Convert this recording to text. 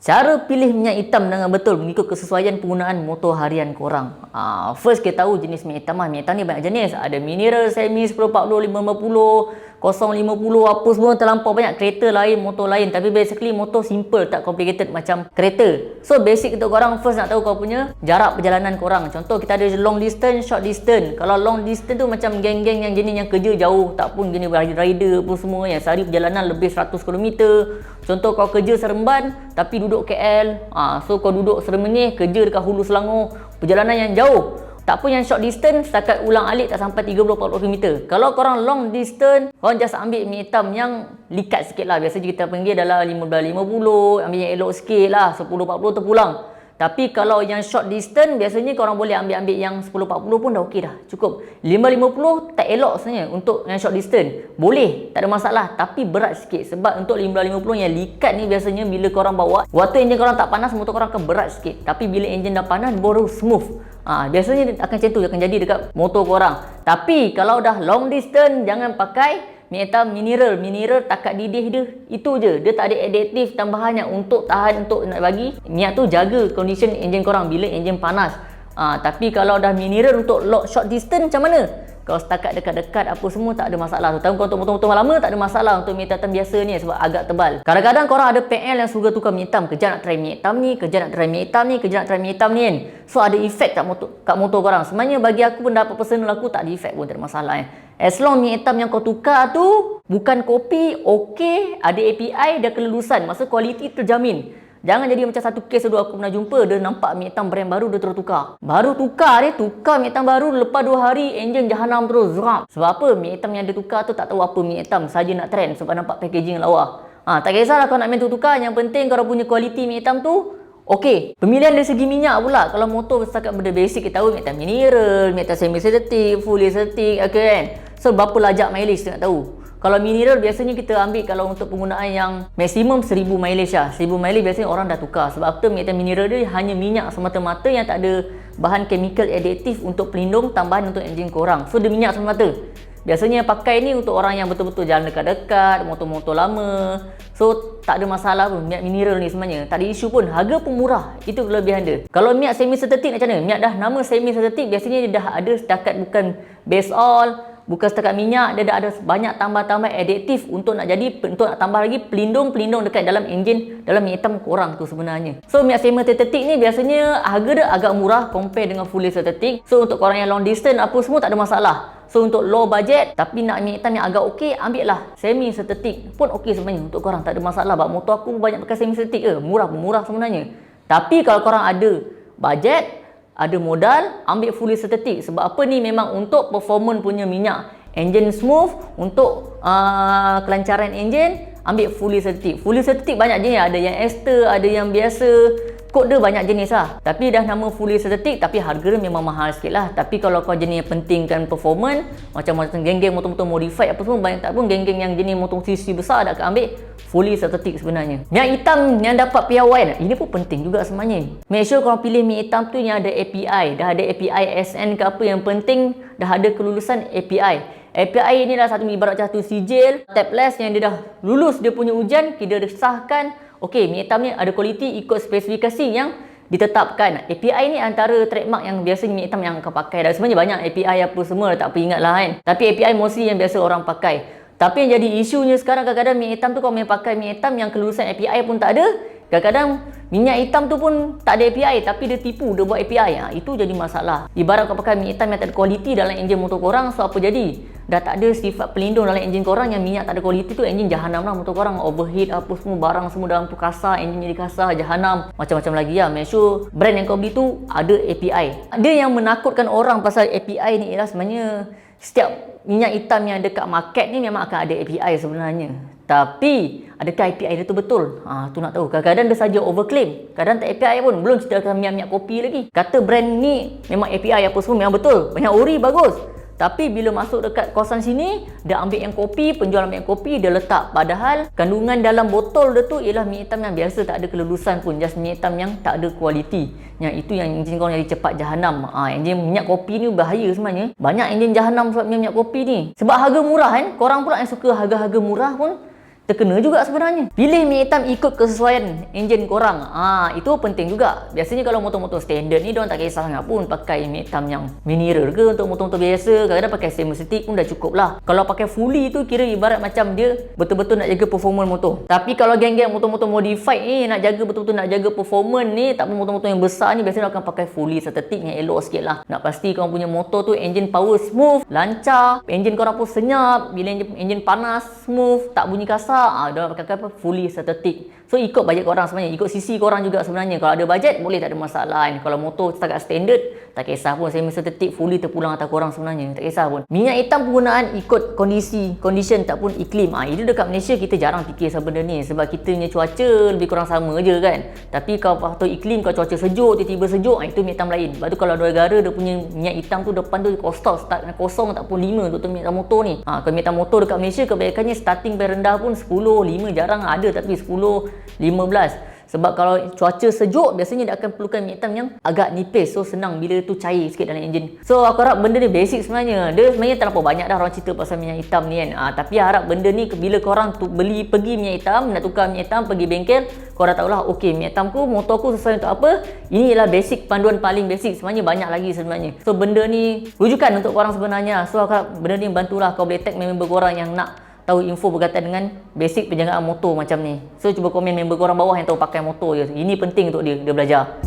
Cara pilih minyak hitam dengan betul mengikut kesesuaian penggunaan motor harian korang. First kita tahu jenis minyak hitam. Minyak hitam ni banyak jenis. Ada mineral, semi, 1040, 550, 050 apa semua, terlampau banyak. Kereta lain, motor lain. Tapi basically motor simple, tak complicated macam kereta. So basic untuk korang first nak tahu kau punya jarak perjalanan korang. Contoh kita ada long distance, short distance. Kalau long distance tu macam geng-geng yang jenis yang kerja jauh, tak pun jenis rider apa semua yang sehari perjalanan lebih 100 km. Contoh kau kerja Seremban tapi duduk KL, so kau duduk Seremenyih, kerja dekat Hulu Selangor, perjalanan yang jauh. Tak pun yang short distance, setakat ulang-alik tak sampai 30-40 km. Kalau korang long distance, korang just ambil minyak hitam yang likat sikit lah. Biasanya kita panggil dalam 15-50, ambil yang elok sikit lah, 10-40 terpulang. Tapi kalau yang short distance, biasanya korang boleh ambil yang 10-40 pun dah okey dah. Cukup. 5-50 tak elok sebenarnya untuk yang short distance. Boleh, tak ada masalah. Tapi berat sikit. Sebab untuk 15-50 yang likat ni biasanya bila korang bawa, waktu enjin korang tak panas, motor korang akan berat sikit. Tapi bila enjin dah panas, baru smooth. Biasanya akan macam tu akan jadi dekat motor korang. Tapi kalau dah long distance, jangan pakai minyak hitam mineral takat didih dia. Itu je. Dia tak ada additif tambahan yang untuk tahan, untuk nak bagi minyak tu jaga condition enjin korang bila enjin panas. Tapi kalau dah mineral untuk short distance macam mana? Kalau setakat dekat-dekat apa semua tak ada masalah. Terutama untuk motor-motor lama tak ada masalah untuk minyak hitam biasa ni sebab agak tebal. Kadang-kadang korang ada PL yang suka tukar minyak hitam. Kejap nak try minyak hitam ni, kejap nak try minyak hitam ni, kejap nak try minyak hitam ni kan. So ada efek kat motor korang. Sebenarnya bagi aku pendapat personal aku tak ada efek pun, tak ada masalah As long minyak hitam yang kau tukar tu bukan kopi, okey, ada API, dah kelulusan, masa kualiti terjamin. Jangan jadi macam satu kes dulu aku pernah jumpa, dia nampak minyak hitam brand baru, dia terus tukar. Baru tukar minyak hitam baru, lepas 2 hari enjin jahanam terus zrap. Sebab apa? Minyak hitam yang dia tukar tu tak tahu apa minyak hitam, saja nak trend sebab nampak packaging lawa. Tak kisahlah kau nak main tukar, yang penting kau punya kualiti minyak hitam tu okey. Pemilihan dari segi minyak pula, kalau motor setakat benda basic kita tahu minyak hitam mineral, minyak hitam semi sintetik, full sintetik, okey kan. So berapa lajak mileage kita nak tahu. Kalau mineral biasanya kita ambil kalau untuk penggunaan yang maksimum 1000 mileage lah. 1000 mileage biasanya orang dah tukar. Sebab apa? Minyak mineral dia hanya minyak semata-mata yang tak ada bahan chemical additive untuk pelindung tambahan untuk enjin korang. So dia minyak semata-mata. Biasanya pakai ni untuk orang yang betul-betul jalan dekat-dekat, motor-motor lama. So tak ada masalah pun minyak mineral ni sebenarnya. Tak ada isu pun. Harga pun murah. Itu kelebihan dia. Kalau minyak semi sintetik macam mana? Minyak dah nama semi sintetik biasanya dia dah ada setakat bukan base oil, bukan setakat minyak, dia dah ada banyak tambah-tambah additif untuk nak tambah lagi pelindung dekat dalam enjin, dalam minyak hitam korang tu sebenarnya. So minyak semi sintetik ni biasanya harga dia agak murah compare dengan fully sintetik. So untuk korang yang long distance apa semua tak ada masalah. So untuk low budget tapi nak minyak hitam yang agak okey, ambil lah semi sintetik pun okey sebenarnya untuk korang, tak ada masalah. Sebab motor aku banyak pakai semi sintetik murah sebenarnya. Tapi kalau korang ada budget, ada modal, ambil fully sintetik. Sebab apa ni memang untuk performance punya minyak. Enjin smooth, untuk kelancaran enjin, ambil fully sintetik. Fully sintetik banyak jenis, ada yang ester, ada yang biasa. Kod dia banyak jenis lah. Tapi dah nama fully sintetik, tapi harga dia memang mahal sikit lah. Tapi kalau kau jenis yang pentingkan performance, macam geng-geng motor-motor modified apa semua, banyak tak pun geng-geng yang jenis motor CC besar dah akan ambil fully sintetik sebenarnya. Minyak hitam yang dapat piawai, ini pun penting juga sebenarnya. Make sure korang pilih minyak hitam tu yang ada API. Dah ada API SN ke apa, yang penting dah ada kelulusan API. API ni adalah satu ibarat satu sijil tabless yang dia dah lulus dia punya ujian, kita dah sahkan. Okey, minyak hitam ni ada kualiti ikut spesifikasi yang ditetapkan. API ni antara trademark yang biasa minyak hitam yang akan pakai. Dan sebenarnya banyak API apa semua, tak apa ingat lah kan. Tapi API mostly yang biasa orang pakai. Tapi yang jadi isunya sekarang kadang-kadang minyak hitam tu kau main pakai minyak hitam yang kelulusan API pun tak ada. Kadang-kadang minyak hitam tu pun tak ada API tapi dia tipu, dia buat API. Itu jadi masalah. Ibarat kau pakai minyak hitam yang tak ada kualiti dalam enjin motor korang, so apa jadi? Dah tak ada sifat pelindung dalam enjin korang, yang minyak tak ada kualiti tu enjin jahanam lah motor korang. Overheat apa semua, barang semua dalam tu kasar, enjin jadi kasar, jahanam. Macam-macam lagi lah. Make sure brand yang kau beli tu ada API. Dia yang menakutkan orang pasal API ni ialah sebenarnya setiap minyak hitam yang dekat market ni memang akan ada API sebenarnya. Tapi adakah API dia tu betul? Tu nak tahu. Kadang-kadang dia saja overclaim, kadang tak API pun. Belum cerita minyak-minyak kopi lagi. Kata brand ni memang API apa semua memang betul. Banyak ori bagus. Tapi bila masuk dekat kawasan sini, dia ambil yang kopi, penjual ambil yang kopi, dia letak. Padahal kandungan dalam botol dia tu ialah minyak hitam yang biasa, tak ada kelulusan pun. Just minyak hitam yang tak ada kualiti. Yang itu yang enjin korang jadi cepat jahanam. Enjin minyak kopi ni bahaya sebenarnya. Banyak enjin jahanam sebab minyak kopi ni. Sebab harga murah kan. Korang pula yang suka harga-harga murah pun terkena juga sebenarnya. Pilih minyak hitam ikut kesesuaian enjin korang. Itu penting juga. Biasanya kalau motor-motor standard ni diorang tak kisah sangat pun pakai minyak hitam yang mineral ke. Untuk motor-motor biasa kadang-kadang pakai stainless steel pun dah cukup lah. Kalau pakai fully tu kira ibarat macam dia betul-betul nak jaga performance motor. Tapi kalau geng-geng motor-motor modified ni nak jaga betul-betul nak jaga performance ni, tak pun motor-motor yang besar ni biasanya akan pakai fully synthetic yang elok sikit lah. Nak pasti korang punya motor tu engine power smooth, lancar, engine korang pun senyap, bila engine panas smooth, tak bunyi kasar, diorang pakai apa? Fully synthetic. So ikut bajet korang sebenarnya, ikut sisi korang juga sebenarnya. Kalau ada bajet boleh, tak ada masalah kan. Kalau motor setakat standard tak kisah pun semi synthetic fully terpulang atas korang sebenarnya, tak kisah pun. Minyak hitam penggunaan ikut condition tak pun iklim. Itu dekat Malaysia kita jarang fikir pasal benda ni sebab kita punya cuaca lebih kurang sama je kan. Tapi kalau faktor iklim, kalau cuaca sejuk tiba-tiba sejuk, itu minyak hitam lain. Lepas tu kalau ada negara dia punya minyak hitam tu depan tu start kosong tak pun 5 untuk minyak hitam motor ni. Kalau minyak hitam motor dekat Malaysia kebanyakannya starting paling rendah pun 10, 5 jarang ada, tapi 10, 15. Sebab kalau cuaca sejuk biasanya dia akan perlukan minyak hitam yang agak nipis, so senang bila tu cair sikit dalam enjin. So aku harap benda ni basic sebenarnya. Dia sebenarnya terlalu banyak dah orang cerita pasal minyak hitam ni kan. Tapi harap benda ni bila korang pergi minyak hitam, nak tukar minyak hitam, pergi bengkel, korang tahulah okey minyak hitamku, motorku sesuai untuk apa. Ini ialah basic, panduan paling basic. Sebenarnya banyak lagi sebenarnya. So benda ni rujukan untuk korang sebenarnya. So aku harap benda ni bantulah kau boleh tag member korang yang nak tahu info berkaitan dengan basic penjagaan motor macam ni. So cuba komen member korang bawah yang tahu pakai motor je. Ini penting untuk dia belajar.